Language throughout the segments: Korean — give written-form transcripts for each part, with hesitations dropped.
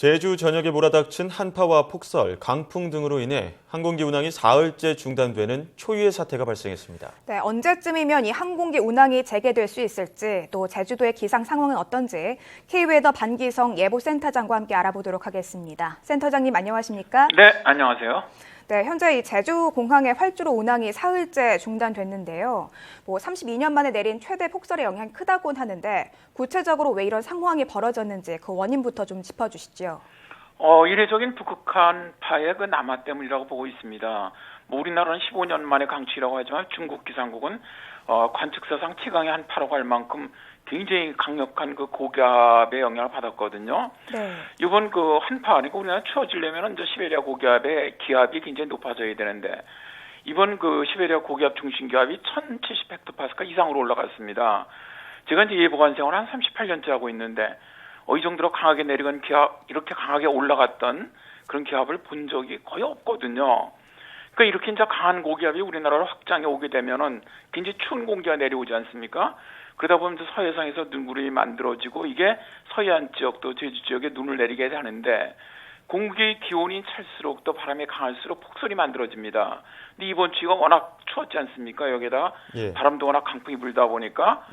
제주 전역에 몰아닥친 한파와 폭설, 강풍 등으로 인해 항공기 운항이 사흘째 중단되는 초유의 사태가 발생했습니다. 네, 언제쯤이면 이 항공기 운항이 재개될 수 있을지, 또 제주도의 기상 상황은 어떤지 K웨더 반기성 예보센터장과 함께 알아보도록 하겠습니다. 센터장님 안녕하십니까? 네, 안녕하세요. 네, 현재 이 제주 공항의 활주로 운항이 사흘째 중단됐는데요. 32년 만에 내린 최대 폭설의 영향이 크다고는 하는데 구체적으로 왜 이런 상황이 벌어졌는지 그 원인부터 좀 짚어주시죠. 이례적인 북극한파의 그 남하 때문이라고 보고 있습니다. 우리나라는 15년 만에 강추위라고 하지만 중국 기상국은 관측사상 최강의 한파라고 할 만큼 굉장히 강력한 그 고기압의 영향을 받았거든요. 네. 이번 그 한파, 그러니까 우리나라 추워지려면 이제 시베리아 고기압의 기압이 굉장히 높아져야 되는데 이번 그 시베리아 고기압 중심 기압이 1070 헥토파스칼 이상으로 올라갔습니다. 제가 이제 예보관 생활을 한 38년째 하고 있는데 이 정도로 강하게 내리건 기압, 이렇게 강하게 올라갔던 그런 기압을 본 적이 거의 없거든요. 그러니까 이렇게 이제 강한 고기압이 우리나라로 확장해 오게 되면은 굉장히 추운 공기가 내려오지 않습니까? 그러다 보면 서해상에서 눈구름이 만들어지고 이게 서해안 지역 또 제주 지역에 눈을 내리게 하는데 공기 기온이 찰수록 또 바람이 강할수록 폭설이 만들어집니다. 근데 이번 주가 워낙 추웠지 않습니까? 여기다가 바람도 워낙 강풍이 불다 보니까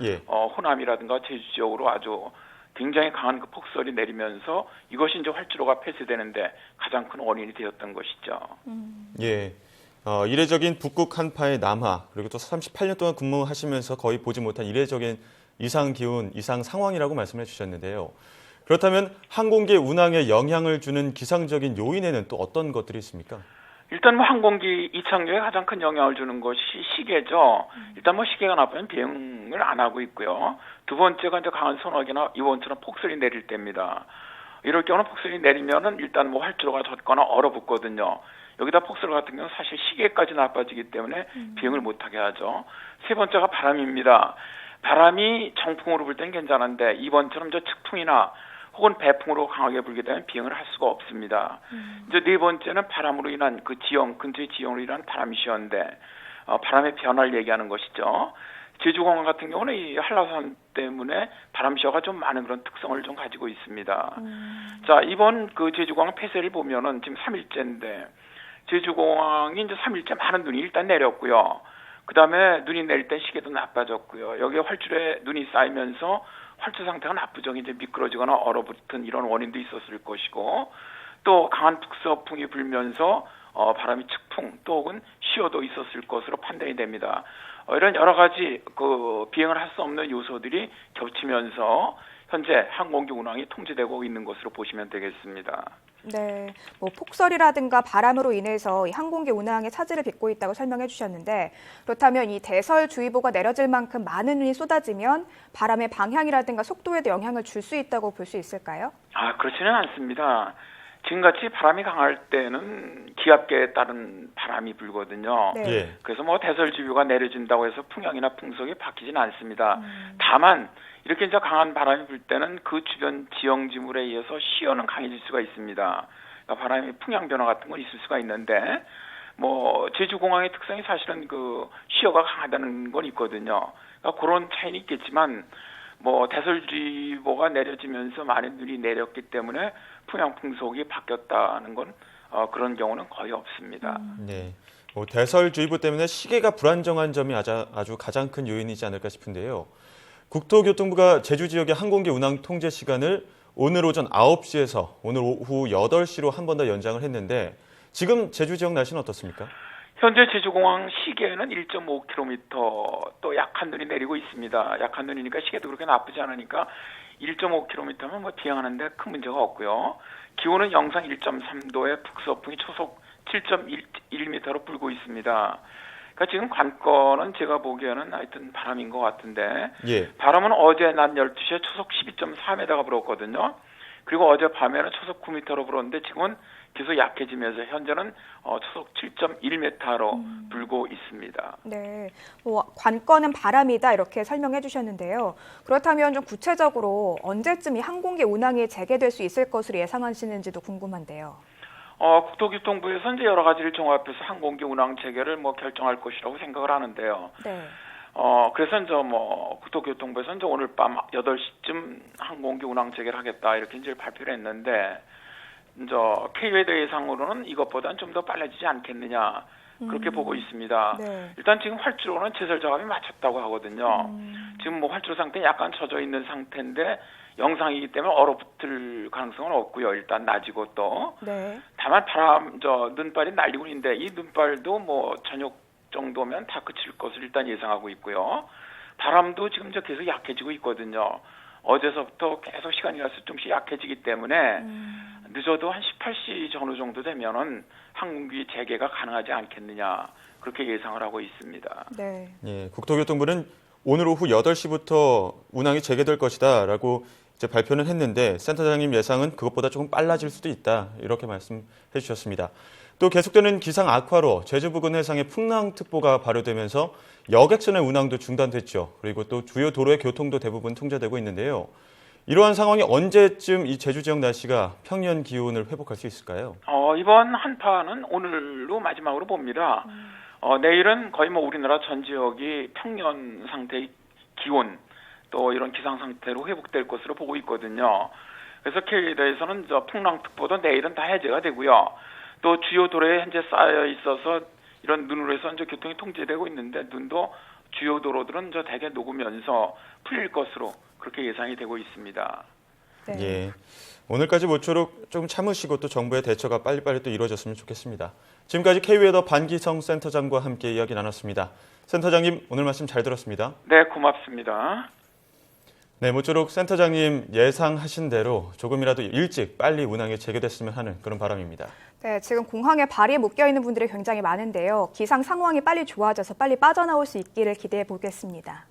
호남이라든가 제주 지역으로 아주 굉장히 강한 그 폭설이 내리면서 이것이 이제 활주로가 폐쇄되는데 가장 큰 원인이 되었던 것이죠. 예. 이례적인 북극 한파의 남하, 그리고 또 38년 동안 근무하시면서 거의 보지 못한 이례적인 이상 기온, 이상 상황이라고 말씀해 주셨는데요. 그렇다면 항공기 운항에 영향을 주는 기상적인 요인에는 또 어떤 것들이 있습니까? 일단 항공기 이착륙에 가장 큰 영향을 주는 것이 시계죠. 일단 시계가 나쁘면 비행을 안 하고 있고요. 두 번째가 이제 강한 소나기나 이번처럼 폭설이 내릴 때입니다. 이럴 경우는 폭설이 내리면은 일단 활주로가 젖거나 얼어붙거든요. 여기다 폭설 같은 경우는 사실 시계까지 나빠지기 때문에 비행을 못하게 하죠. 세 번째가 바람입니다. 바람이 정풍으로 불 때는 괜찮은데 이번처럼 측풍이나 혹은 배풍으로 강하게 불게 되면 비행을 할 수가 없습니다. 이제 네 번째는 바람으로 인한 그 지형, 근처의 지형으로 인한 바람이 시원데 바람의 변화를 얘기하는 것이죠. 제주공항 같은 경우는 이 한라산 때문에 바람시어가 좀 많은 그런 특성을 좀 가지고 있습니다. 자, 이번 그 제주공항 폐쇄를 보면은 지금 3일째인데 제주공항이 이제 3일째 많은 눈이 일단 내렸고요. 그 다음에 눈이 내릴 때 시계도 나빠졌고요. 여기에 활주로에 눈이 쌓이면서 활주 상태가 나쁘죠. 이제 미끄러지거나 얼어붙은 이런 원인도 있었을 것이고 또 강한 북서풍이 불면서 바람이 측풍 또 혹은 시어도 있었을 것으로 판단이 됩니다. 이런 여러 가지 그 비행을 할 수 없는 요소들이 겹치면서 현재 항공기 운항이 통제되고 있는 것으로 보시면 되겠습니다. 네, 폭설이라든가 바람으로 인해서 이 항공기 운항에 차질을 빚고 있다고 설명해 주셨는데 그렇다면 이 대설주의보가 내려질 만큼 많은 눈이 쏟아지면 바람의 방향이라든가 속도에도 영향을 줄 수 있다고 볼 수 있을까요? 그렇지는 않습니다. 지금같이 바람이 강할 때는 기압계에 따른 바람이 불거든요. 네. 그래서 대설주의보가 내려진다고 해서 풍향이나 풍속이 바뀌지는 않습니다. 다만 이렇게 이제 강한 바람이 불 때는 그 주변 지형 지물에 의해서 시어는 강해질 수가 있습니다. 그러니까 바람의 풍향 변화 같은 건 있을 수가 있는데 제주공항의 특성이 사실은 그 시어가 강하다는 건 있거든요. 그러니까 그런 차이는 있겠지만 대설주의보가 내려지면서 많은 눈이 내렸기 때문에 풍향 풍속이 바뀌었다는 건 그런 경우는 거의 없습니다. 네. 대설주의보 때문에 시계가 불안정한 점이 아주 가장 큰 요인이지 않을까 싶은데요. 국토교통부가 제주 지역의 항공기 운항 통제 시간을 오늘 오전 9시에서 오늘 오후 8시로 한 번 더 연장을 했는데 지금 제주 지역 날씨는 어떻습니까? 현재 제주공항 시계는 1.5km 또 약한 눈이 내리고 있습니다. 약한 눈이니까 시계도 그렇게 나쁘지 않으니까 1.5km면 비행하는데 큰 문제가 없고요. 기온은 영상 1.3도에 북서풍이 초속 7.1m로 불고 있습니다. 그러니까 지금 관건은 제가 보기에는 하여튼 바람인 것 같은데 바람은 어제 낮 12시에 초속 12.4m가 불었거든요. 그리고 어제 밤에는 초속 9m로 불었는데 지금은 계속 약해지면서 현재는 초속 7.1m로 불고 있습니다. 네, 관건은 바람이다 이렇게 설명해 주셨는데요. 그렇다면 좀 구체적으로 언제쯤 이 항공기 운항이 재개될 수 있을 것으로 예상하시는지도 궁금한데요. 국토교통부에서 이제 여러 가지를 종합해서 항공기 운항 재개를 결정할 것이라고 생각을 하는데요. 네. 그래서 이제 국토교통부에서 이제 오늘 밤 8시쯤 항공기 운항 재개를 하겠다 이렇게 이제 발표를 했는데 K웨더 예상으로는 이것보다는 좀 더 빨라지지 않겠느냐 그렇게 보고 있습니다. 네. 일단 지금 활주로는 제설 작업이 마쳤다고 하거든요. 지금 뭐 활주로 상태 약간 젖어 있는 상태인데 영상이기 때문에 얼어붙을 가능성은 없고요. 일단 낮이고 또 네. 다만 눈발이 날리고 있는데 이 눈발도 뭐 저녁 정도면 다 그칠 것을 일단 예상하고 있고요. 바람도 지금 계속 약해지고 있거든요. 어제서부터 계속 시간이 가서 좀씩 약해지기 때문에 늦어도 한 18시 전후 정도 되면은 항공기 재개가 가능하지 않겠느냐 그렇게 예상을 하고 있습니다. 네. 예, 국토교통부는 오늘 오후 8시부터 운항이 재개될 것이다라고 이제 발표는 했는데 센터장님 예상은 그것보다 조금 빨라질 수도 있다 이렇게 말씀해 주셨습니다. 또 계속되는 기상 악화로 제주 부근 해상에 풍랑특보가 발효되면서 여객선의 운항도 중단됐죠. 그리고 또 주요 도로의 교통도 대부분 통제되고 있는데요. 이러한 상황이 언제쯤 이 제주 지역 날씨가 평년 기온을 회복할 수 있을까요? 이번 한파는 오늘로 마지막으로 봅니다. 내일은 거의 뭐 우리나라 전 지역이 평년 상태의 기온 또 이런 기상 상태로 회복될 것으로 보고 있거든요. 그래서 K웨더에서는 풍랑특보도 내일은 다 해제가 되고요. 또 주요 도로에 현재 쌓여 있어서 이런 눈으로 해서 이제 교통이 통제되고 있는데 눈도 주요 도로들은 대개 녹으면서 풀릴 것으로 그렇게 예상이 되고 있습니다. 네. 예, 오늘까지 모쪼록 좀 참으시고 또 정부의 대처가 빨리빨리 또 이루어졌으면 좋겠습니다. 지금까지 K웨더 반기성 센터장과 함께 이야기 나눴습니다. 센터장님 오늘 말씀 잘 들었습니다. 네, 고맙습니다. 네, 모쪼록 센터장님 예상하신 대로 조금이라도 일찍 빨리 운항이 재개됐으면 하는 그런 바람입니다. 네, 지금 공항에 발이 묶여 있는 분들이 굉장히 많은데요. 기상 상황이 빨리 좋아져서 빨리 빠져나올 수 있기를 기대해 보겠습니다.